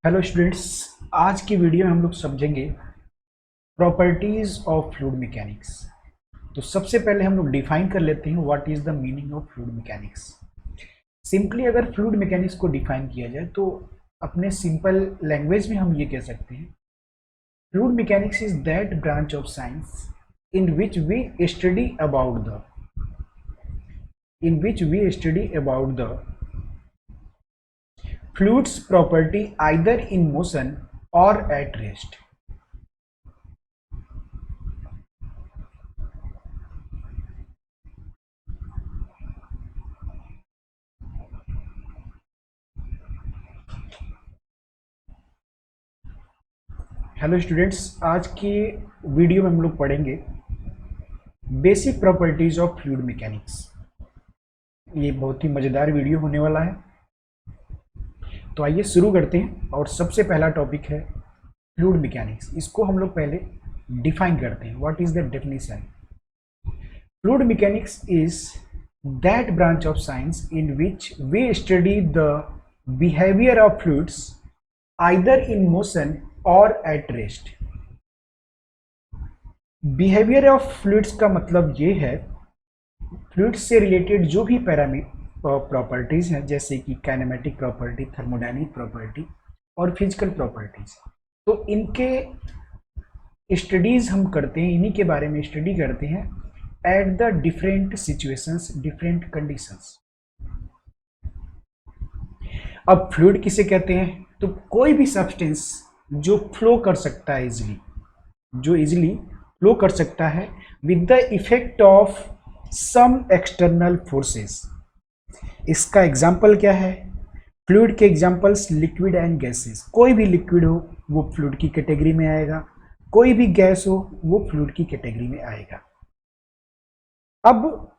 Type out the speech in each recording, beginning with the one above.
Hello students, आज की video में हम लोग समझेंगे प्रॉपर्टीज ऑफ फ्लूइड मैकेनिक्स। तो सबसे पहले हम लोग डिफाइन कर लेते हैं what is the meaning of fluid mechanics. Simply अगर फ्लूइड मैकेनिक्स को डिफाइन किया जाए तो अपने सिंपल लैंग्वेज में हम ये कह सकते हैं, fluid mechanics is that branch of science in which we study about the fluid's property either in motion or at rest. Hello students, आज की वीडियो में हम लोग पढ़ेंगे basic properties of fluid mechanics. ये बहुत ही मज़ेदार वीडियो होने वाला है, तो आइए शुरू करते हैं। और सबसे पहला टॉपिक है फ्लूइड मैकेनिक्स। इसको हम लोग पहले डिफाइन करते हैं। What is the definition? Fluid mechanics is that branch of science in which we study the behaviour of fluids either in motion or at rest. Behaviour of fluids का मतलब ये है, फ्लूइड्स से रिलेटेड जो भी properties हैं, जैसे कि काइनेमेटिक प्रॉपर्टी, थर्मोडायनेमिक प्रॉपर्टी और फिजिकल प्रॉपर्टीज, तो इनके स्टडीज हम करते हैं, इन्हीं के बारे में स्टडी करते हैं at the different situations, different conditions. अब फ्लूइड किसे कहते हैं? तो कोई भी सब्सटेंस जो फ्लो कर सकता है इजिली, जो इजिली फ्लो कर सकता है with the effect of some external forces. इसका एग्जाम्पल क्या है? फ्लूइड के एग्जाम्पल्स लिक्विड एंड गैसेस। कोई भी लिक्विड हो वो फ्लूइड की कैटेगरी में आएगा, कोई भी गैस हो वो फ्लूइड की कैटेगरी में आएगा। अब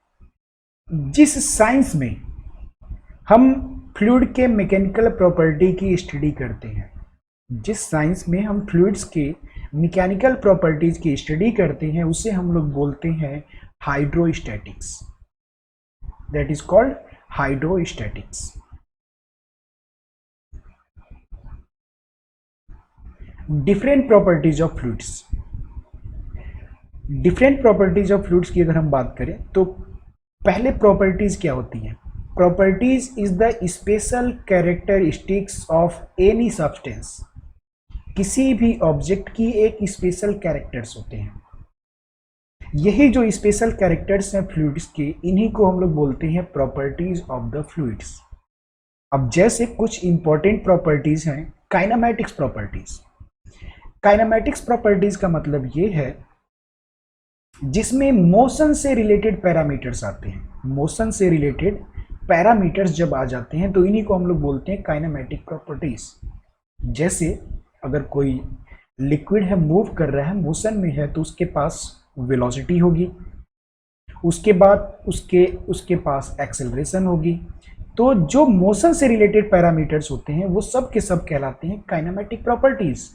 जिस साइंस में हम फ्लूइड के मैकेनिकल प्रॉपर्टी की स्टडी करते हैं, जिस साइंस में हम फ्लूइड्स के मैकेनिकल प्रॉपर्टीज की स्टडी करते हैं, उसे हम लोग बोलते हैं hydrostatics. That is called hydrostatics. Different properties of fluids. Different properties of fluids की अगर हम बात करें तो पहले प्रॉपर्टीज क्या होती हैं? Properties is the special characteristics of any substance. किसी भी ऑब्जेक्ट की एक स्पेशल कैरेक्टर्स होते हैं। यही जो स्पेशल कैरेक्टर्स हैं फ्लूइड्स के, इन्हीं को हम लोग बोलते हैं प्रॉपर्टीज ऑफ द फ्लूइड्स। अब जैसे कुछ इंपॉर्टेंट प्रॉपर्टीज हैं काइनेमैटिक्स प्रॉपर्टीज। काइनेमैटिक्स प्रॉपर्टीज का मतलब ये है जिसमें मोशन से रिलेटेड पैरामीटर्स आते हैं। मोशन से रिलेटेड पैरामीटर्स जब आ जाते हैं तो इन्हीं को हम लोग बोलते हैं काइनेमैटिक प्रॉपर्टीज। जैसे अगर कोई लिक्विड है, मूव कर रहा है, मोशन में है, तो उसके पास वेलोसिटी होगी, उसके बाद उसके पास एक्सेलरेशन होगी। तो जो मोशन से रिलेटेड पैरामीटर्स होते हैं वो सब के सब कहलाते हैं kinematic properties.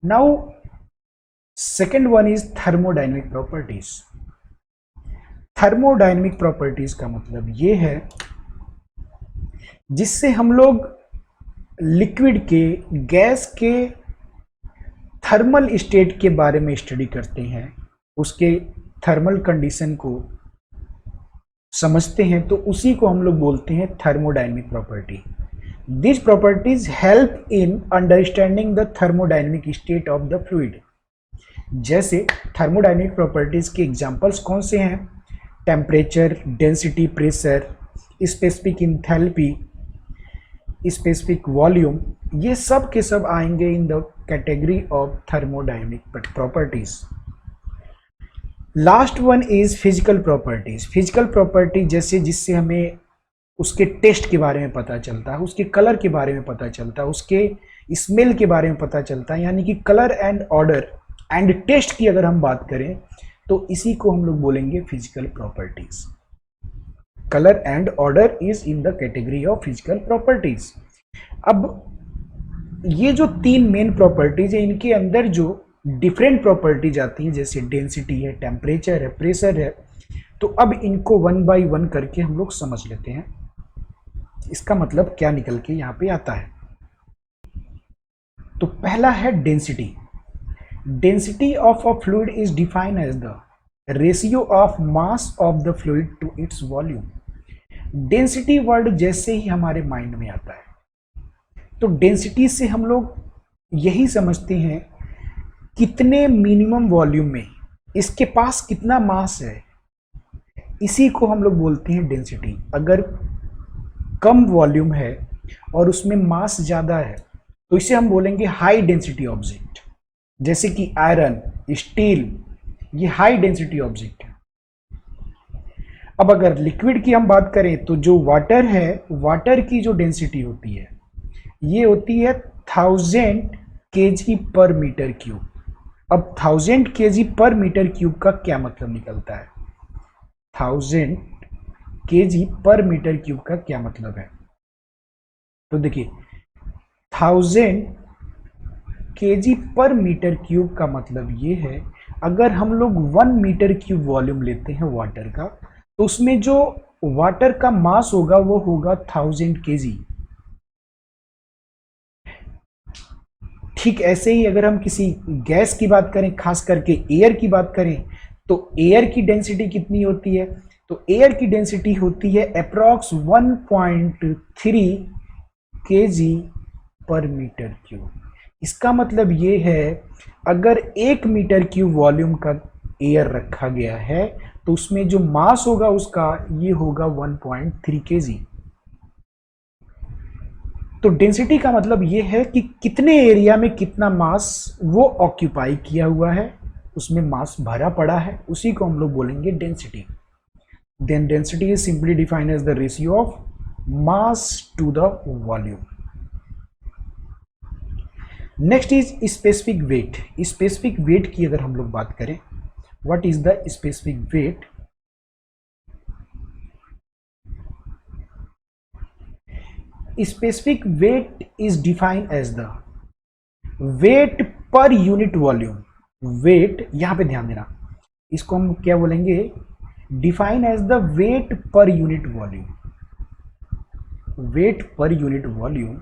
Now second one is thermodynamic properties. Thermodynamic properties का मतलब ये है जिससे हम लोग लिक्विड के, गैस के थर्मल स्टेट के बारे में स्टडी करते हैं, उसके थर्मल कंडीशन को समझते हैं, तो उसी को हम लोग बोलते हैं thermodynamic property. This properties help in understanding the thermodynamic state of the fluid. जैसे थर्मोडायनेमिक प्रॉपर्टीज के एग्जांपल्स कौन से हैं? Temperature, density, pressure, specific enthalpy, specific volume, ये सब के सब आएंगे in the category of thermodynamic properties. Last one is physical properties. Physical property जैसे जिससे हमें उसके टेस्ट के बारे में पता चलता है, उसके कलर के बारे में पता चलता है, उसके स्मेल के बारे में पता चलता है, यानी कि colour and odour and taste की अगर हम बात करें तो इसी को हम लोग बोलेंगे physical properties. Colour and order is in the category of physical properties. अब ये जो तीन मेन प्रॉपर्टीज है, इनके अंदर जो डिफरेंट प्रॉपर्टीज आती हैं, जैसे डेंसिटी है, टेम्परेचर है, प्रेशर है, तो अब इनको वन बाय वन करके हम लोग समझ लेते हैं इसका मतलब क्या निकल के यहाँ पे आता है। तो पहला है density. Density of a fluid is defined as the ratio of mass of the fluid to its volume. Density word जैसे ही हमारे माइंड में आता है तो डेंसिटी से हम लोग यही समझते हैं कितने मिनिमम वॉल्यूम में इसके पास कितना मास है, इसी को हम लोग बोलते हैं डेंसिटी। अगर कम वॉल्यूम है और उसमें मास ज़्यादा है तो इसे हम बोलेंगे हाई डेंसिटी ऑब्जेक्ट। जैसे कि आयरन, स्टील, ये हाई डेंसिटी ऑब्जेक्ट है। अब अगर लिक्विड की हम बात करें तो जो वाटर है, वाटर की जो डेंसिटी होती है ये होती है 1000 kg पर मीटर क्यूब। अब 1000 kg पर मीटर क्यूब का क्या मतलब निकलता है? 1000 kg पर मीटर क्यूब का क्या मतलब है? तो देखिए 1000 kg पर मीटर क्यूब का मतलब ये है, अगर हम लोग 1 मीटर क्यूब वॉल्यूम लेते हैं वाटर का तो उसमें जो वाटर का मास होगा वो होगा 1000 kg। ठीक ऐसे ही अगर हम किसी गैस की बात करें, खास करके एयर की बात करें, तो एयर की डेंसिटी कितनी होती है? तो एयर की डेंसिटी होती है अप्रॉक्स 1.3 kg पर मीटर क्यूब। इसका मतलब ये है अगर 1 मीटर क्यूब वॉल्यूम का एयर रखा गया है तो उसमें जो मास होगा उसका ये होगा 1.3 kg। तो डेंसिटी का मतलब ये है कि कितने एरिया में कितना मास वो ऑक्यूपाई किया हुआ है, उसमें मास भरा पड़ा है, उसी को हम लोग बोलेंगे density. Then density is simply defined as the ratio of mass to the volume. Next is specific weight. Specific weight की अगर हम लोग बात करें, what is the specific weight? Specific weight is defined as the weight per unit volume. Weight, यहां पे ध्यान देना, इसको हम क्या बोलेंगे? Define as the weight per unit volume. Weight per unit volume.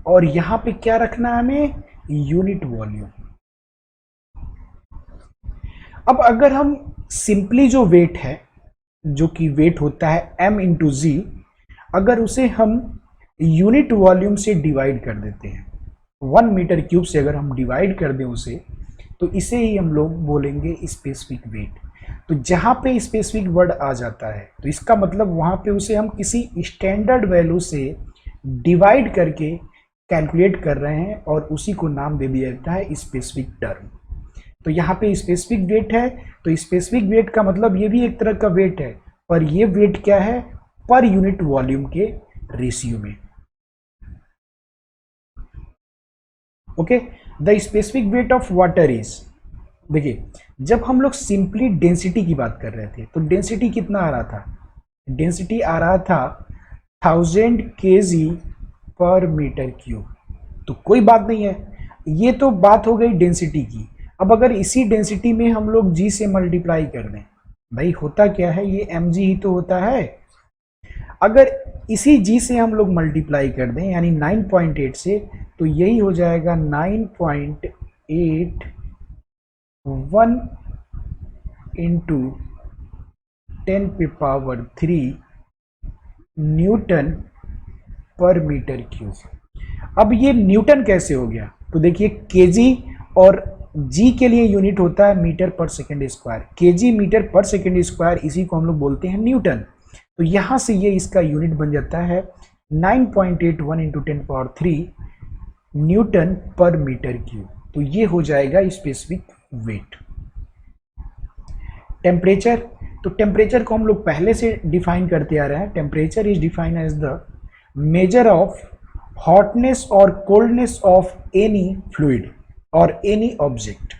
और यहां पे क्या रखना है हमें? Unit volume. अब अगर हम सिंपली जो वेट है, जो कि वेट होता है m इंटू जी, अगर उसे हम यूनिट वॉल्यूम से डिवाइड कर देते हैं, 1 मीटर क्यूब से अगर हम डिवाइड कर दें उसे, तो इसे ही हम लोग बोलेंगे स्पेसिफिक वेट। तो जहाँ पे स्पेसिफिक वर्ड आ जाता है तो इसका मतलब वहाँ पे उसे हम किसी स्टैंडर्ड वैल्यू से डिवाइड करके कैलकुलेट कर रहे हैं और उसी को नाम दे दिया जाता है स्पेसिफिक टर्म। तो यहाँ पे स्पेसिफिक वेट है, तो स्पेसिफिक वेट का मतलब ये भी एक तरह का वेट है, पर ये वेट क्या है? पर यूनिट वॉल्यूम के रेशियो में। Okay, the specific weight of water is, देखिए जब हम लोग सिंपली डेंसिटी की बात कर रहे थे तो डेंसिटी कितना आ रहा था? डेंसिटी आ रहा था 1000 kg पर मीटर क्यूब। तो कोई बात नहीं है, ये तो बात हो गई डेंसिटी की। अब अगर इसी डेंसिटी में हम लोग जी से मल्टीप्लाई कर दें, भाई होता क्या है, ये mg ही तो होता है। अगर इसी जी से हम लोग मल्टीप्लाई कर दें यानी 9.8 से, तो यही हो जाएगा 9.81 into 10⁻³ Newton per metre cube. अब ये न्यूटन कैसे हो गया? तो देखिए केजी और जी के लिए यूनिट होता है मीटर पर सेकेंड स्क्वायर। केजी मीटर पर सेकेंड स्क्वायर, इसी को हम लोग बोलते हैं न्यूटन। तो यहाँ से ये इसका यूनिट बन जाता है 9.81 into 10⁻³ Newton per metre cube. तो ये हो जाएगा स्पेसिफिक वेट। टेम्परेचर, तो टेम्परेचर को हम लोग पहले से डिफाइन करते आ रहे हैं। Temperature is defined as the measure of hotness और कोल्डनेस ऑफ एनी फ्लूइड और एनी ऑब्जेक्ट।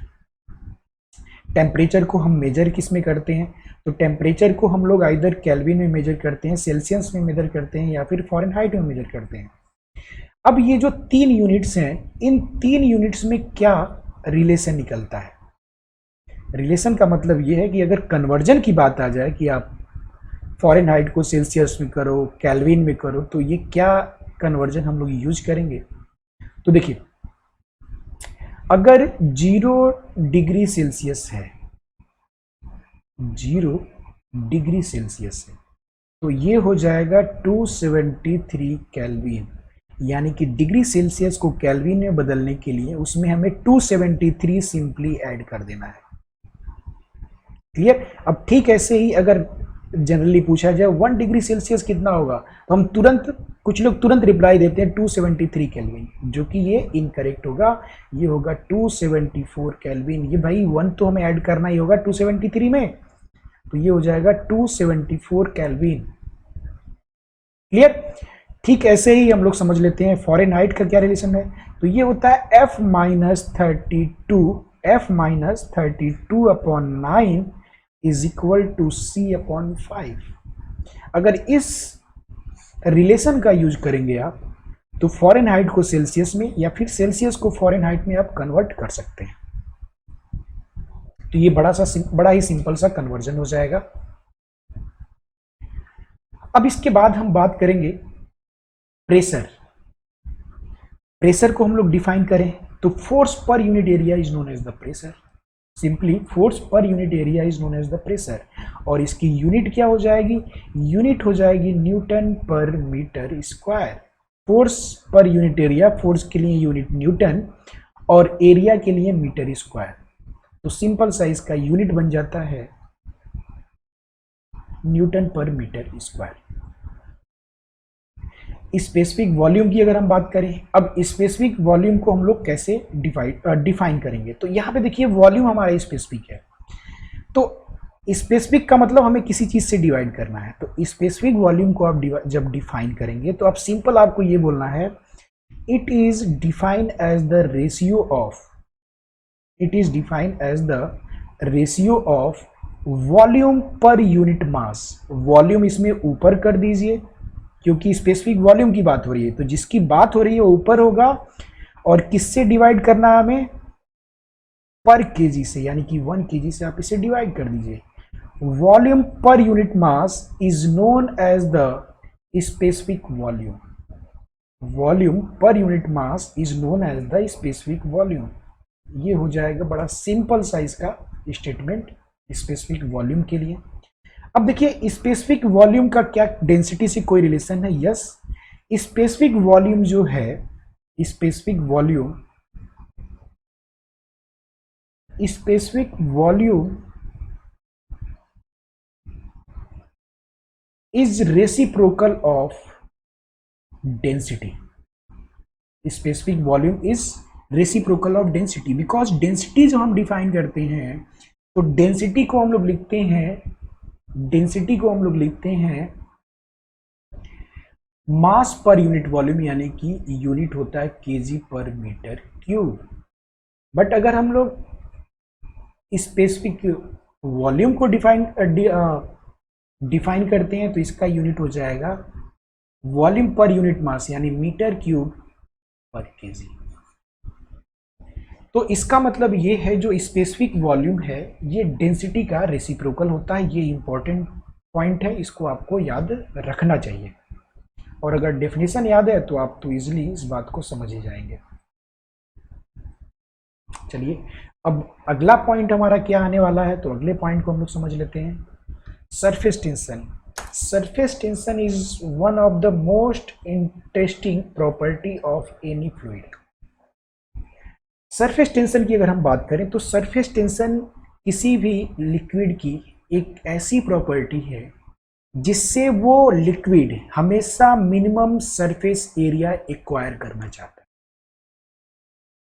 टेम्परेचर को हम मेजर किस में करते हैं? तो टेम्परेचर को हम लोग आइदर केल्विन में मेजर करते हैं, सेल्सियस में मेजर करते हैं, या फिर फ़ारेनहाइट में मेजर करते हैं। अब ये जो 3 यूनिट्स हैं, इन 3 यूनिट्स में क्या रिलेशन निकलता है? रिलेशन का मतलब ये है कि अगर कन्वर्जन की बात आ जाए कि आप फ़ारेनहाइट को सेल्सियस में करो, केल्विन में करो, तो ये क्या कन्वर्जन हम लोग यूज करेंगे। तो देखिए, अगर 0 डिग्री सेल्सियस है, 0 डिग्री सेल्सियस है, तो ये हो जाएगा 273 केल्विन। यानी कि डिग्री सेल्सियस को केल्विन में बदलने के लिए उसमें हमें 273 सिंपली ऐड कर देना है। क्लियर? अब ठीक ऐसे ही अगर जनरली पूछा जाए 1 डिग्री सेल्सियस कितना होगा, तो हम तुरंत, कुछ लोग तुरंत रिप्लाई देते हैं 273 केल्विन, जो कि ये इनकरेक्ट होगा। ये होगा 274 केल्विन। ये भाई 1 तो हमें ऐड करना ही होगा 273 में, तो ये हो जाएगा 274 केल्विन। क्लियर? ठीक ऐसे ही हम लोग समझ लेते हैं फ़ारेनहाइट का क्या रिलेशन है। तो ये होता है F-32 upon 9 is equal to C upon 5। अगर इस रिलेशन का यूज करेंगे आप, तो फ़ारेनहाइट को सेल्सियस में या फिर सेल्सियस को फ़ारेनहाइट में आप कन्वर्ट कर सकते हैं। तो ये बड़ा ही सिंपल सा कन्वर्जन हो जाएगा। अब इसके बाद हम बात करेंगे प्रेशर। प्रेशर को हम लोग डिफाइन करें तो force per unit area is known as the pressure. Simply force per unit area is known as the pressure. और इसकी यूनिट क्या हो जाएगी? यूनिट हो जाएगी newton per metre square. Force per unit area, force के लिए यूनिट न्यूटन और एरिया के लिए मीटर स्क्वायर। तो सिंपल सा इसका यूनिट बन जाता है Newton per metre square. Specific volume की अगर हम बात करें, अब स्पेसिफिक वॉल्यूम को हम लोग कैसे डिफाइन करेंगे, तो यहाँ पे देखिए वॉल्यूम हमारा स्पेसिफिक है। तो स्पेसिफिक का मतलब हमें किसी चीज़ से डिवाइड करना है। तो स्पेसिफिक वॉल्यूम को आप जब डिफाइन करेंगे तो आप सिंपल आपको ये बोलना है, it is defined as the ratio of, it is defined as the ratio of volume per unit mass. Volume इसमें ऊपर कर दीजिए क्योंकि स्पेसिफिक वॉल्यूम की बात हो रही है, तो जिसकी बात हो रही है वो ऊपर होगा। और किससे डिवाइड करना है हमें? पर केजी से, यानी कि 1 केजी से आप इसे डिवाइड कर दीजिए। Volume per unit mass is known as the specific volume. Volume per unit mass is known as the specific volume. ये हो जाएगा बड़ा सिंपल सा इसका स्टेटमेंट स्पेसिफिक वॉल्यूम के लिए। अब देखिए स्पेसिफिक वॉल्यूम का क्या डेंसिटी से कोई रिलेशन है? यस, स्पेसिफिक वॉल्यूम जो है, specific volume is reciprocal of density. Specific volume is reciprocal of density, because density जब हम डिफाइन करते हैं तो डेंसिटी को हम लोग लिखते हैं मास पर यूनिट वॉल्यूम, यानी कि यूनिट होता है केजी पर मीटर क्यूब। बट अगर हम लोग स्पेसिफिक वॉल्यूम को डिफाइन करते हैं तो इसका यूनिट हो जाएगा वॉल्यूम पर यूनिट मास, यानी मीटर क्यूब पर केजी। तो इसका मतलब ये है जो स्पेसिफिक वॉल्यूम है ये डेंसिटी का रेसिप्रोकल होता है। ये इंपॉर्टेंट पॉइंट है, इसको आपको याद रखना चाहिए। और अगर डेफिनेशन याद है तो आप तो इजीली इस बात को समझ ही जाएंगे। चलिए अब अगला पॉइंट हमारा क्या आने वाला है, तो अगले पॉइंट को हम लोग समझ लेते हैं। Surface tension. Surface tension is one of the most interesting property of any fluid. Surface tension की अगर हम बात करें तो सरफेस टेंशन किसी भी लिक्विड की एक ऐसी प्रॉपर्टी है जिससे वो लिक्विड हमेशा मिनिमम सरफेस एरिया एक्वायर करना चाहता है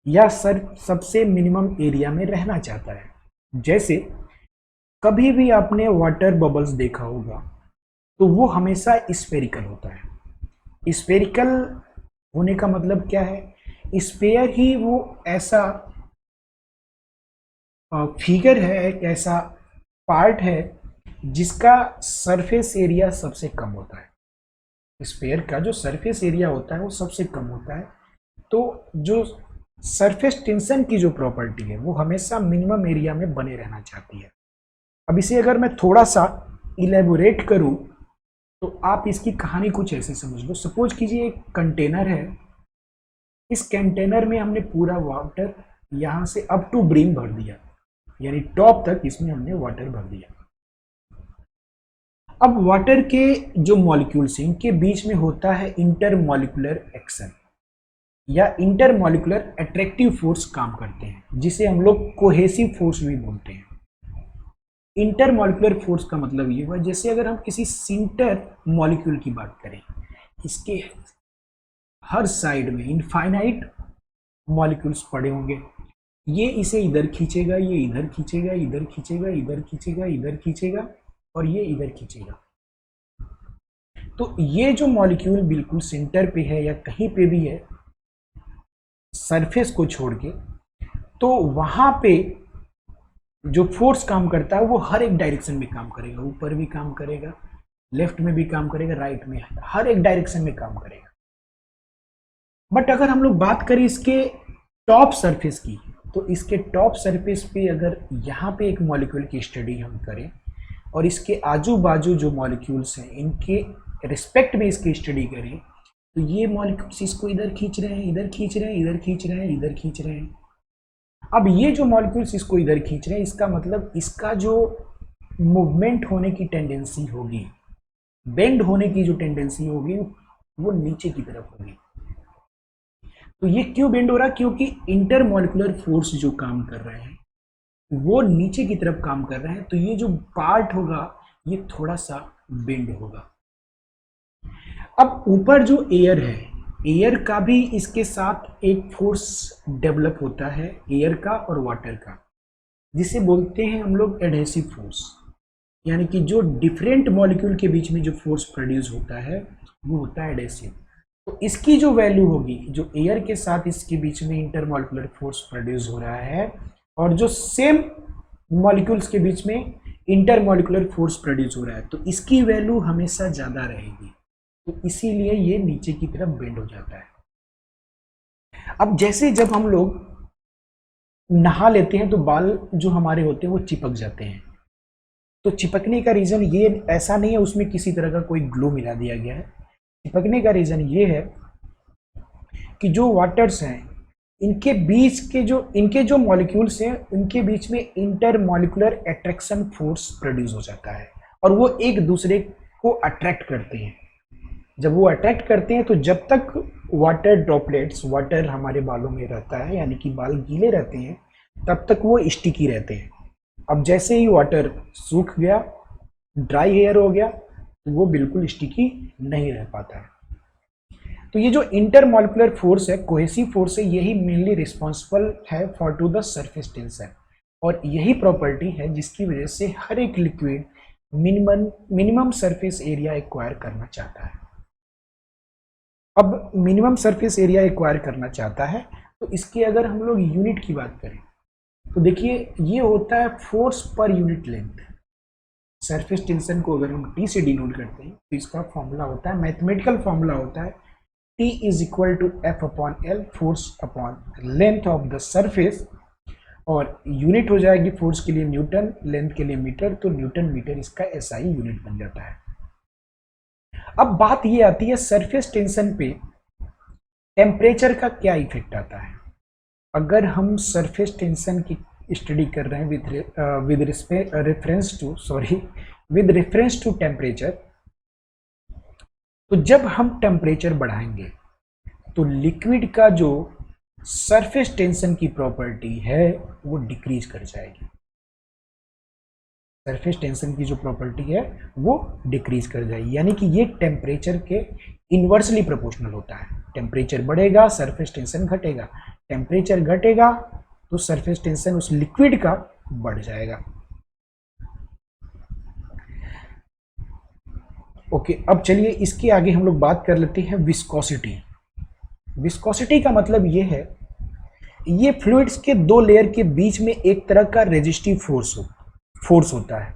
या सबसे मिनिमम एरिया में रहना चाहता है। जैसे कभी भी आपने वाटर बबल्स देखा होगा तो वो हमेशा स्फेरिकल होता है। स्फेरिकल होने का मतलब क्या है? स्फेयर ही वो ऐसा फिगर है, एक ऐसा पार्ट है जिसका सरफेस एरिया सबसे कम होता है। स्फेयर का जो सरफेस एरिया होता है वो सबसे कम होता है। तो जो सरफेस टेंशन की जो प्रॉपर्टी है वो हमेशा मिनिमम एरिया में बने रहना चाहती है। अब इसे अगर मैं थोड़ा सा इलेबोरेट करूं तो आप इसकी कहानी कुछ ऐसे समझ लो, सपोज कीजिए एक कंटेनर है, इस कंटेनर में हमने पूरा वाटर यहाँ से अप टू ब्रिम भर दिया, यानी टॉप तक इसमें हमने वाटर भर दिया। अब वाटर के जो मॉलिक्यूल्स हैं इनके बीच में होता है इंटरमॉलिक्यूलर एक्शन या इंटरमॉलिक्यूलर अट्रैक्टिव फोर्स काम करते हैं, जिसे हम लोग कोहेसिव फोर्स भी बोलते हैं। इंटरमॉलिक्यूलर फोर्स का मतलब ये हुआ, जैसे अगर हम किसी सिंटर मॉलिक्यूल की बात करें, इसके हर साइड में इनफाइनाइट मॉलिक्यूल्स पड़े होंगे, ये इसे इधर खींचेगा, ये इधर खींचेगा, इधर खींचेगा, इधर खींचेगा, इधर खींचेगा और ये इधर खींचेगा। तो ये जो मॉलिक्यूल बिल्कुल सेंटर पे है या कहीं पे भी है सरफेस को छोड़ के, तो वहां पे जो फोर्स काम करता है वो हर एक डायरेक्शन में काम करेगा, ऊपर भी काम करेगा, लेफ्ट में भी काम करेगा, राइट में, हर एक डायरेक्शन में काम करेगा। बट अगर हम लोग बात करें इसके टॉप सरफेस की, तो इसके टॉप सरफेस पे अगर यहाँ पे एक मॉलिक्यूल की स्टडी हम करें और इसके आजू बाजू जो मॉलिक्यूल्स हैं इनके रिस्पेक्ट में इसकी स्टडी करें, तो ये मॉलिक्यूल्स इसको इधर खींच रहे हैं, इधर खींच रहे हैं, इधर खींच रहे हैं, इधर खींच रहे हैं। अब ये जो मॉलिक्यूल्स इसको इधर खींच रहे हैं, इसका मतलब इसका जो मूवमेंट होने की टेंडेंसी होगी, बेंड होने की जो टेंडेंसी होगी, वो नीचे की तरफ होगी। तो ये क्यों बेंड हो रहा है? क्योंकि इंटरमॉलिक्यूलर फोर्स जो काम कर रहे हैं वो नीचे की तरफ काम कर रहे हैं, तो ये जो पार्ट होगा ये थोड़ा सा बेंड होगा। अब ऊपर जो एयर है, एयर का भी इसके साथ एक फोर्स डेवलप होता है, एयर का और वाटर का, जिसे बोलते हैं हम लोग एडहेसिव फोर्स, यानी कि जो डिफरेंट मॉलिक्यूल के बीच में जो फोर्स प्रोड्यूस होता है वो होता है एडहेसिव। तो इसकी जो वैल्यू होगी, जो एयर के साथ इसके बीच में इंटरमॉलिक्यूलर फोर्स प्रोड्यूस हो रहा है और जो सेम मॉलिक्यूल्स के बीच में इंटरमॉलिक्यूलर फोर्स प्रोड्यूस हो रहा है, तो इसकी वैल्यू हमेशा ज़्यादा रहेगी, तो इसीलिए ये नीचे की तरफ बेंड हो जाता है। अब जैसे जब हम लोग नहा लेते हैं तो बाल जो हमारे होते हैं वो चिपक जाते हैं, तो चिपकने का रीज़न ये ऐसा नहीं है उसमें किसी तरह का कोई ग्लू मिला दिया गया है। चिपकने का रीज़न ये है कि जो वाटर्स हैं इनके बीच के इनके जो मॉलिक्यूल्स हैं उनके बीच में इंटरमॉलिक्यूलर अट्रैक्शन फोर्स प्रोड्यूस हो जाता है और वो एक दूसरे को अट्रैक्ट करते हैं। जब वो अट्रैक्ट करते हैं तो जब तक वाटर ड्रॉपलेट्स, वाटर हमारे बालों में रहता है, यानी कि बाल गीले रहते हैं, तब तक वो स्टिकी रहते हैं। अब जैसे ही वाटर सूख गया, ड्राई हेयर हो गया, तो वो बिल्कुल स्टिकी नहीं रह पाता है। तो ये जो इंटरमॉलिक्यूलर फोर्स है, कोहेसिव फोर्स है, यही मेनली रिस्पॉन्सिबल है for to the surface tension, और यही प्रॉपर्टी है जिसकी वजह से हर एक liquid minimum surface area acquire करना चाहता है। अब मिनिमम सरफेस एरिया एक्वायर करना चाहता है, तो इसके अगर हम लोग यूनिट की बात करें तो देखिए ये होता है force per unit length. Surface tension को अगर हम टी से डिनोट करते हैं तो इसका फॉर्मूला होता है, मैथमेटिकल फॉर्मूला होता है T is equal to F upon L, force upon length of the surface, और यूनिट हो जाएगी फोर्स के लिए न्यूटन, लेंथ के लिए मीटर, तो न्यूटन मीटर इसका SI यूनिट बन जाता है। अब बात ये आती है सरफेस टेंशन पे टेम्परेचर का क्या इफेक्ट आता है। अगर हम सरफेस टेंशन की स्टडी कर रहे हैं विद रेफरेंस टू टेम्परेचर, तो जब हम टेम्परेचर बढ़ाएंगे तो लिक्विड का जो सरफेस टेंशन की प्रॉपर्टी है वो डिक्रीज कर जाएगी। सरफेस टेंशन की जो प्रॉपर्टी है वो डिक्रीज कर जाएगी, यानी कि ये टेम्परेचर के इन्वर्सली प्रोपोर्शनल होता है। टेम्परेचर बढ़ेगा, सरफेस टेंशन घटेगा, टेम्परेचर घटेगा तो सरफेस टेंशन उस लिक्विड का बढ़ जाएगा। ओके, अब चलिए इसके आगे हम लोग बात कर लेते हैं विस्कोसिटी। विस्कोसिटी का मतलब ये है, ये फ्लूइड्स के दो लेयर के बीच में एक तरह का रेजिस्टिव फोर्स होता है,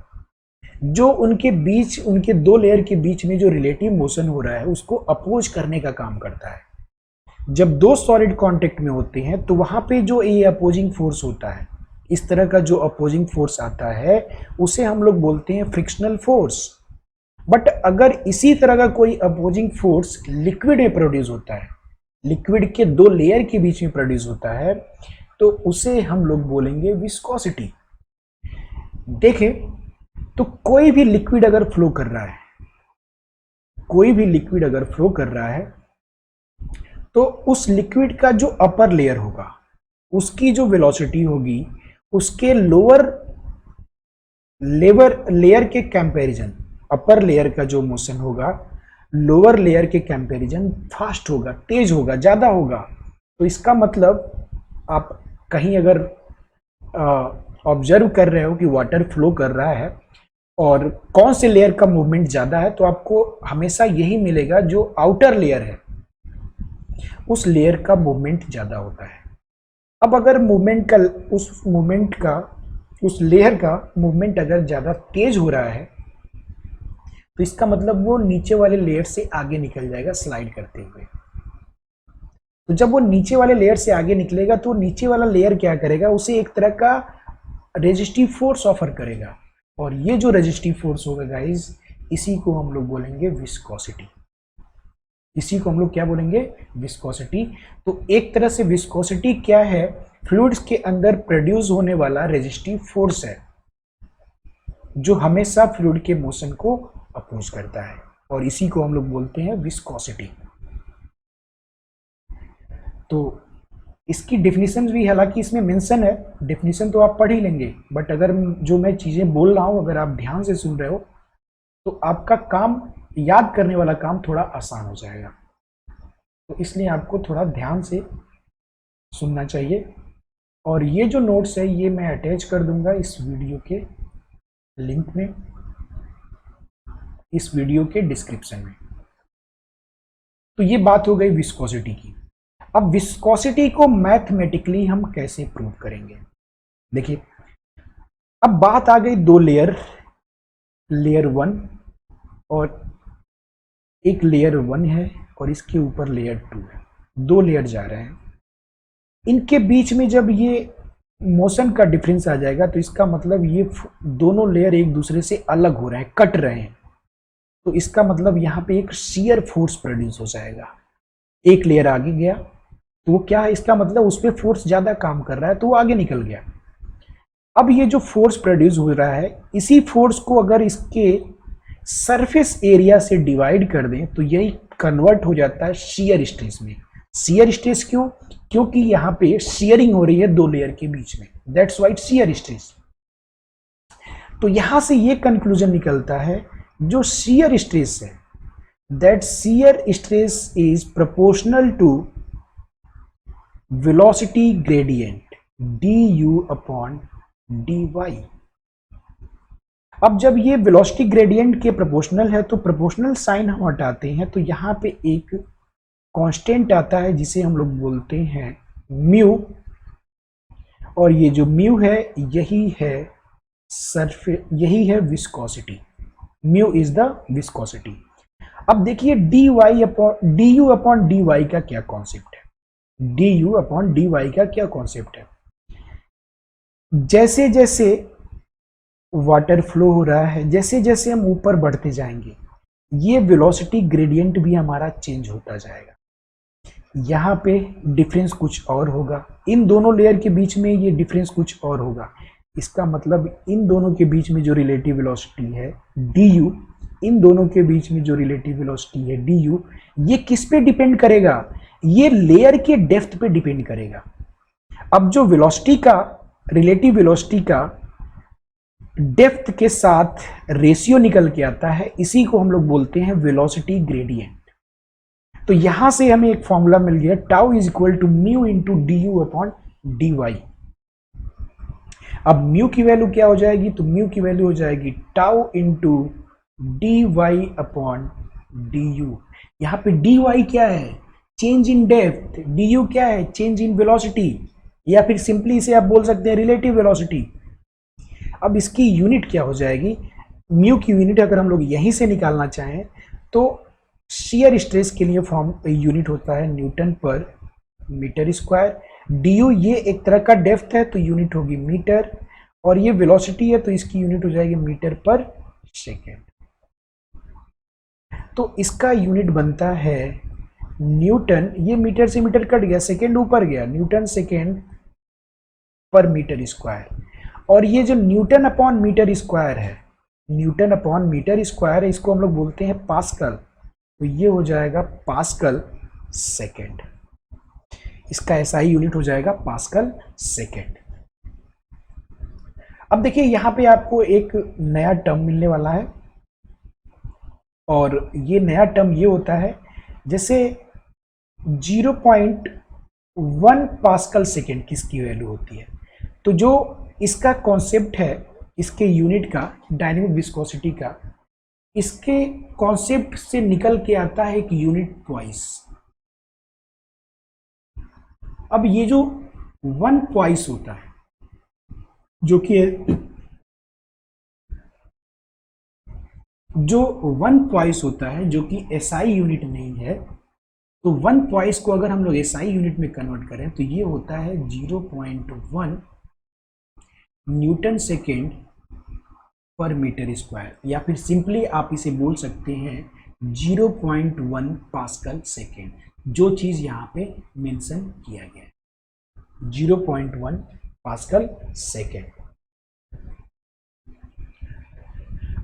जो उनके दो लेयर के बीच में जो रिलेटिव मोशन हो रहा है उसको अपोज करने का काम करता है। जब दो सॉलिड कांटेक्ट में होते हैं तो वहां पे जो ये अपोजिंग फोर्स होता है, इस तरह का जो अपोजिंग फोर्स आता है उसे हम लोग बोलते हैं फ्रिक्शनल फोर्स। बट अगर इसी तरह का कोई अपोजिंग फोर्स लिक्विड में प्रोड्यूस होता है, लिक्विड के दो लेयर के बीच में प्रोड्यूस होता है, तो उसे हम लोग बोलेंगे विस्कोसिटी। देखें तो कोई भी लिक्विड अगर फ्लो कर रहा है, कोई भी लिक्विड अगर फ्लो कर रहा है, तो उस लिक्विड का जो अपर लेयर होगा उसकी जो वेलोसिटी होगी उसके लोअर लेयर के कंपैरिजन, अपर लेयर का जो मोशन होगा लोअर लेयर के कंपैरिजन फास्ट होगा, तेज होगा, ज्यादा होगा। तो इसका मतलब आप कहीं अगर ऑब्जर्व कर रहे हो कि वाटर फ्लो कर रहा है और कौन से लेयर का मूवमेंट ज्यादा है, तो आपको हमेशा यही मिलेगा, जो आउटर लेयर है उस लेयर का मूवमेंट ज्यादा होता है। अब अगर उस लेयर का मूवमेंट अगर ज्यादा तेज हो रहा है, तो इसका मतलब वो नीचे वाले लेयर से आगे निकल जाएगा स्लाइड करते हुए। तो जब वो नीचे वाले लेयर से आगे निकलेगा तो नीचे वाला लेयर क्या करेगा, उसे एक तरह का रेजिस्टिव फोर्स ऑफर करेगा, और ये जो रेजिस्टिव फोर्स होगा गाइस, इसी को हम लोग बोलेंगे विस्कोसिटी। इसी को हम लोग क्या बोलेंगे, विस्कोसिटी। तो एक तरह से विस्कोसिटी क्या है, फ्लूइड्स के अंदर प्रोड्यूस होने वाला रेजिस्टिव फोर्स है जो हमेशा फ्लूइड के मोशन को अपोज करता है, और इसी को हम लोग बोलते हैं विस्कोसिटी। तो इसकी डेफिनेशन भी हालांकि इसमें मेंशन है, डेफिनेशन तो आप पढ़ ही लेंगे, बट अगर जो मैं चीज़ें बोल रहा हूँ अगर आप ध्यान से सुन रहे हो तो आपका काम, याद करने वाला काम थोड़ा आसान हो जाएगा। तो इसलिए आपको थोड़ा ध्यान से सुनना चाहिए। और ये जो नोट्स है ये मैं अटैच कर दूंगा इस वीडियो के लिंक में, इस वीडियो के डिस्क्रिप्शन में। तो ये बात हो गई विस्कोसिटी की। अब विस्कोसिटी को मैथमेटिकली हम कैसे प्रूव करेंगे, देखिए अब बात आ गई दो लेयर, लेयर 1 और एक लेयर 1 है और इसके ऊपर लेयर 2 है, दो लेयर जा रहे हैं। इनके बीच में जब ये मोशन का डिफरेंस आ जाएगा तो इसका मतलब ये दोनों लेयर एक दूसरे से अलग हो रहे हैं, कट रहे हैं। तो इसका मतलब यहाँ पे एक शियर फोर्स प्रोड्यूस हो जाएगा। एक लेयर आगे गया तो वो क्या है, इसका मतलब उस पर फोर्स ज्यादा काम कर रहा है तो वो आगे निकल गया। अब ये जो फोर्स प्रोड्यूस हो रहा है, इसी फोर्स को अगर इसके सरफेस एरिया से डिवाइड कर दें तो यही कन्वर्ट हो जाता है शियर स्ट्रेस में। शियर स्ट्रेस क्यों, क्योंकि यहाँ पे शियरिंग हो रही है दो लेयर के बीच में, दैट्स वाइट शियर स्ट्रेस। तो यहां से ये कंक्लूजन निकलता है, जो शियर स्ट्रेस है that shear stress is proportional to velocity gradient du upon dy। अब जब ये वेलोसिटी ग्रेडियंट के प्रोपोर्शनल है तो प्रोपोर्शनल साइन हम हटाते हैं तो यहाँ पे एक कांस्टेंट आता है जिसे हम लोग बोलते हैं म्यू, और ये जो म्यू है यही है यही है viscosity. Mu is the viscosity. अब देखिए du अपॉन dy का क्या कॉन्सेप्ट है, du अपॉन dy का क्या कॉन्सेप्ट है। जैसे जैसे वाटर फ्लो हो रहा है, जैसे जैसे हम ऊपर बढ़ते जाएंगे ये वेलोसिटी ग्रेडियंट भी हमारा चेंज होता जाएगा। यहाँ पे डिफरेंस कुछ और होगा, इन दोनों लेयर के बीच में ये डिफरेंस कुछ और होगा। इसका मतलब इन दोनों के बीच में जो रिलेटिव वेलोसिटी है du, इन दोनों के बीच में जो रिलेटिव वेलोसिटी है du, ये किस पे डिपेंड करेगा, ये लेयर के डेप्थ पे डिपेंड करेगा। अब जो वेलोसिटी का, रिलेटिव वेलोसिटी का डेप्थ के साथ रेशियो निकल के आता है, इसी को हम लोग बोलते हैं वेलोसिटी ग्रेडियंट। तो यहां से हमें एक फॉर्मूला मिल गया, tau is equal to mu into du upon dy। अब म्यू की वैल्यू क्या हो जाएगी, तो म्यू की वैल्यू हो जाएगी tau into dy upon du। यहाँ पे dy क्या है, चेंज इन डेप्थ, du क्या है, चेंज इन वेलोसिटी, या फिर सिंपली इसे आप बोल सकते हैं रिलेटिव वेलोसिटी। अब इसकी यूनिट क्या हो जाएगी, म्यू की यूनिट अगर हम लोग यहीं से निकालना चाहें तो शियर स्ट्रेस के लिए फॉर्म यूनिट होता है Newton per metre square. du ये एक तरह का डेप्थ है तो यूनिट होगी मीटर, और ये वेलोसिटी है तो इसकी यूनिट हो जाएगी मीटर पर सेकेंड। तो इसका यूनिट बनता है न्यूटन, ये मीटर से मीटर कट गया, सेकेंड ऊपर गया, न्यूटन सेकेंड पर मीटर स्क्वायर। और ये जो न्यूटन अपॉन मीटर स्क्वायर है, न्यूटन अपॉन मीटर स्क्वायर है, इसको हम लोग बोलते हैं पास्कल। तो ये हो जाएगा पास्कल सेकेंड, इसका एसआई यूनिट हो जाएगा पास्कल सेकेंड। अब देखिए यहाँ पे आपको एक नया टर्म मिलने वाला है, और ये नया टर्म ये होता है जैसे 0.1 पास्कल सेकेंड किसकी वैल्यू होती है। तो जो इसका कॉन्सेप्ट है, इसके यूनिट का, डायनेमिक विस्कोसिटी का, इसके कॉन्सेप्ट से निकल के आता है एक यूनिट ट्वाइस। अब ये जो 1 ट्वाइस होता है, जो कि 1 ट्वाइस होता है, जो कि एसआई यूनिट नहीं है, तो 1 ट्वाइस को अगर हम लोग एसआई यूनिट में कन्वर्ट करें तो ये होता है 0.1 न्यूटन सेकेंड पर मीटर स्क्वायर, या फिर सिंपली आप इसे बोल सकते हैं 0.1 पास्कल सेकेंड, जो चीज यहाँ पे मेंशन किया गया है 0.1 पास्कल सेकेंड।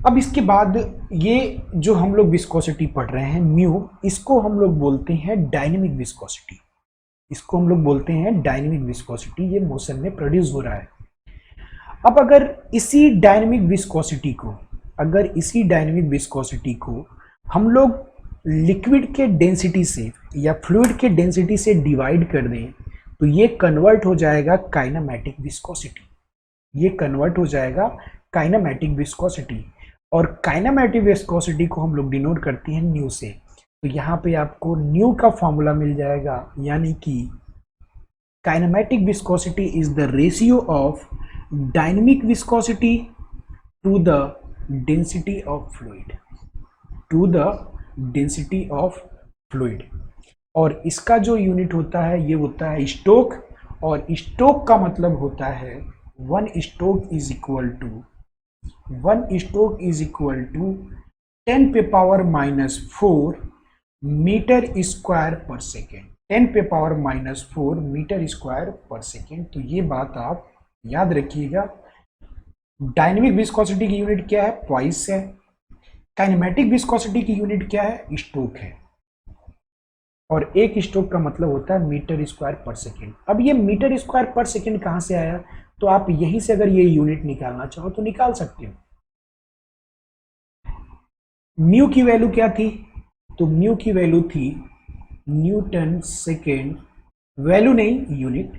अब इसके बाद ये जो हम लोग विस्कोसिटी पढ़ रहे हैं म्यू, इसको हम लोग बोलते हैं डायनेमिक विस्कोसिटी, इसको हम लोग बोलते हैं डायनेमिक विस्कोसिटी, ये मोशन में प्रोड्यूस हो रहा है। अब अगर इसी डायनेमिक विस्कोसिटी को हम लोग लिक्विड के डेंसिटी से या फ्लूइड के डेंसिटी से डिवाइड कर दें तो ये कन्वर्ट हो जाएगा काइनेमैटिक विस्कोसिटी, ये कन्वर्ट हो जाएगा काइनेमैटिक विस्कोसिटी। और काइनेमैटिक विस्कोसिटी को हम लोग डिनोट करते हैं न्यू से। तो यहाँ पे आपको न्यू का फॉर्मूला मिल जाएगा, यानी कि kinematic viscosity is the ratio of dynamic viscosity to the density of fluid, और इसका जो यूनिट होता है ये होता है स्टोक, और स्टोक का मतलब होता है 1 स्टोक इज इक्वल टू 10 पे पावर -4 मीटर स्क्वायर पर सेकेंड, 10 पे पावर -4 मीटर स्क्वायर पर सेकेंड। तो ये बात आप याद रखिएगा। डायनेमिक विस्कोसिटी की यूनिट क्या है? ट्वाइस है। काइनेमैटिक विस्कोसिटी की यूनिट क्या है? स्टोक है। और एक स्टोक का मतलब होता है मीटर स्क्वायर पर सेकेंड। अब ये मीटर स्क्वायर पर सेकेंड कहां से आया? तो आप यहीं से अगर ये यूनिट निकालना चाहो तो निकाल सकते हो। म्यू की वैल्यू क्या थी? तो म्यू की वैल्यू थी न्यूटन सेकेंड, वैल्यू नहीं यूनिट,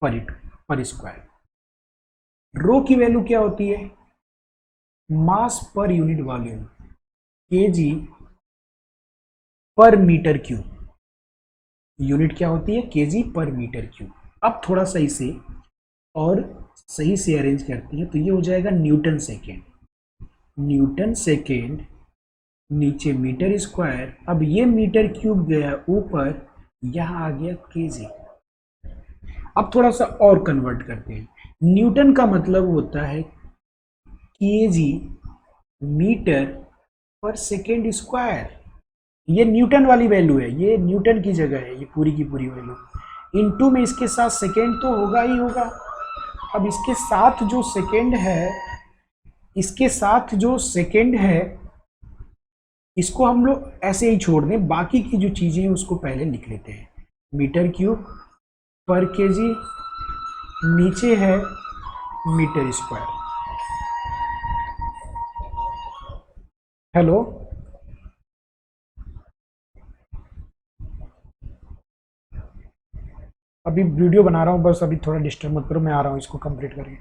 पर स्क्वायर। रो की वैल्यू क्या होती है? मास पर यूनिट वॉल्यूम, केजी पर मीटर क्यूब। यूनिट क्या होती है? केजी पर मीटर क्यूब। अब थोड़ा सा इसे और सही से अरेंज करते हैं तो ये हो जाएगा न्यूटन सेकेंड, नीचे मीटर स्क्वायर। अब ये मीटर क्यूब गया ऊपर, यहां आ गया केजी। अब थोड़ा सा और कन्वर्ट करते हैं। न्यूटन का मतलब होता है केजी मीटर पर सेकेंड स्क्वायर। ये न्यूटन वाली वैल्यू है, ये न्यूटन की जगह है, ये पूरी की पूरी वैल्यू। इनटू में इसके साथ सेकेंड तो होगा ही होगा। अब इसके साथ जो सेकेंड है, इसको हम लोग ऐसे ही छोड़ दें, बाकी की जो चीजें हैं उसको पहले लिख लेते हैं। मीटर क्यूब पर केजी, नीचे है मीटर स्क्वायर। हेलो, अभी वीडियो बना रहा हूँ, बस अभी थोड़ा डिस्टर्ब मत करो, मैं आ रहा हूँ इसको कंप्लीट करके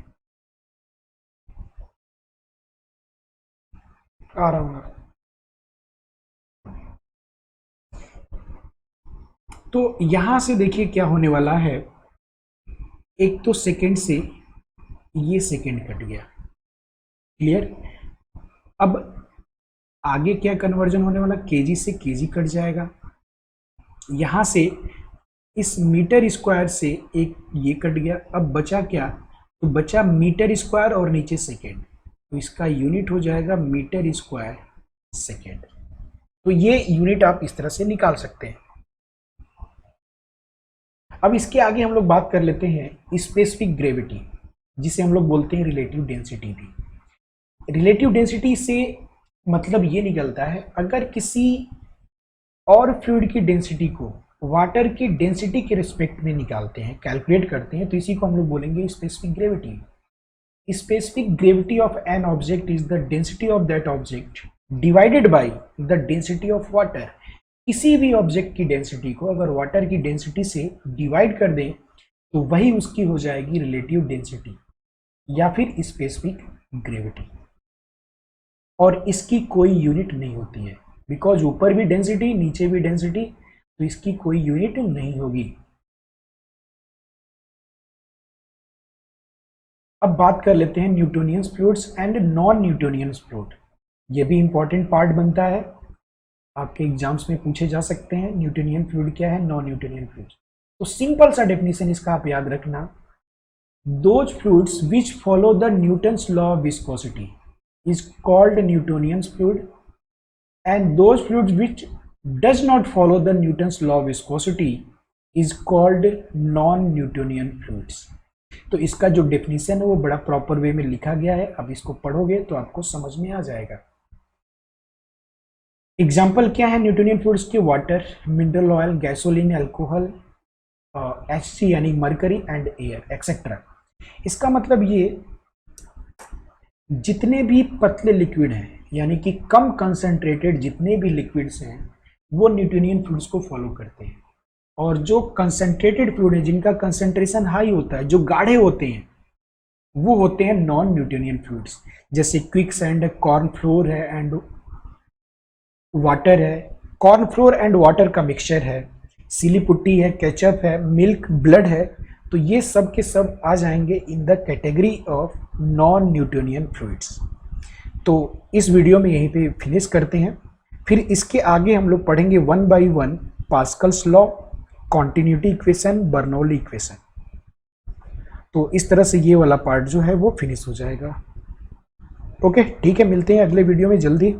आ रहा हूँ। तो यहां से देखिए क्या होने वाला है। एक तो सेकेंड से ये सेकेंड कट गया, क्लियर। अब आगे क्या कन्वर्जन होने वाला? केजी से केजी कट जाएगा। यहां से इस मीटर स्क्वायर से एक ये कट गया। अब बचा क्या? तो बचा मीटर स्क्वायर और नीचे सेकेंड, तो इसका यूनिट हो जाएगा मीटर स्क्वायर सेकेंड। तो ये यूनिट आप इस तरह से निकाल सकते हैं। अब इसके आगे हम लोग बात कर लेते हैं स्पेसिफिक ग्रेविटी, जिसे हम लोग बोलते हैं रिलेटिव डेंसिटी भी। रिलेटिव डेंसिटी से मतलब ये निकलता है, अगर किसी और फ्लूइड की डेंसिटी को वाटर की डेंसिटी के रिस्पेक्ट में निकालते हैं, कैलकुलेट करते हैं, तो इसी को हम लोग बोलेंगे specific gravity. Specific gravity of an object is the density of that object divided by the density of water. किसी भी ऑब्जेक्ट की डेंसिटी को अगर वाटर की डेंसिटी से डिवाइड कर दें तो वही उसकी हो जाएगी रिलेटिव डेंसिटी या फिर स्पेसिफिक ग्रेविटी। और इसकी कोई यूनिट नहीं होती है, बिकॉज ऊपर भी डेंसिटी नीचे भी डेंसिटी, तो इसकी कोई यूनिट नहीं होगी। अब बात कर लेते हैं Newtonian fluids and non Newtonian fluid. ये भी इंपॉर्टेंट पार्ट बनता है, आपके एग्जाम्स में पूछे जा सकते हैं न्यूटोनियन फ्लूइड क्या है, नॉन न्यूटोनियन फ्लूइड। तो सिंपल सा डेफिनेशन इसका आप याद रखना, those fluids which follow the Newton's law of viscosity is called Newtonian fluid, and those fluids which does not follow the Newton's law of viscosity is called non-Newtonian fluids। तो इसका जो definition है वो बड़ा प्रॉपर वे में लिखा गया है, अब इसको पढ़ोगे तो आपको समझ में आ जाएगा। एग्जाम्पल क्या है न्यूटोनियन फ्लूइड्स के? Water, mineral oil, gasoline, alcohol, HC यानी मरकरी एंड एयर एक्सेट्रा। इसका मतलब ये जितने भी पतले लिक्विड हैं यानी कि कम कंसंट्रेटेड जितने भी लिक्विड्स हैं वो न्यूटोनियन फ्लूइड्स को फॉलो करते हैं, और जो कंसंट्रेटेड फ्लूइड है जिनका कंसंट्रेशन हाई होता है, जो गाढ़े होते हैं, वो होते हैं नॉन न्यूटोनियन फ्लूइड्स। जैसे क्विक सैंड है, कॉर्न फ्लोर है एंड वाटर है, कॉर्न फ्लोर एंड वाटर का मिक्सचर है, सिली पुट्टी है, केचप है, मिल्क, ब्लड है, तो ये सब के सब आ जाएंगे in the category of non Newtonian fluids. तो इस वीडियो में यहीं पे फिनिश करते हैं, फिर इसके आगे हम लोग पढ़ेंगे 1 by 1 Pascal's law, continuity equation, Bernoulli equation. तो इस तरह से ये वाला पार्ट जो है वो फिनिश हो जाएगा। ओके, ठीक है, मिलते हैं अगले वीडियो में जल्दी।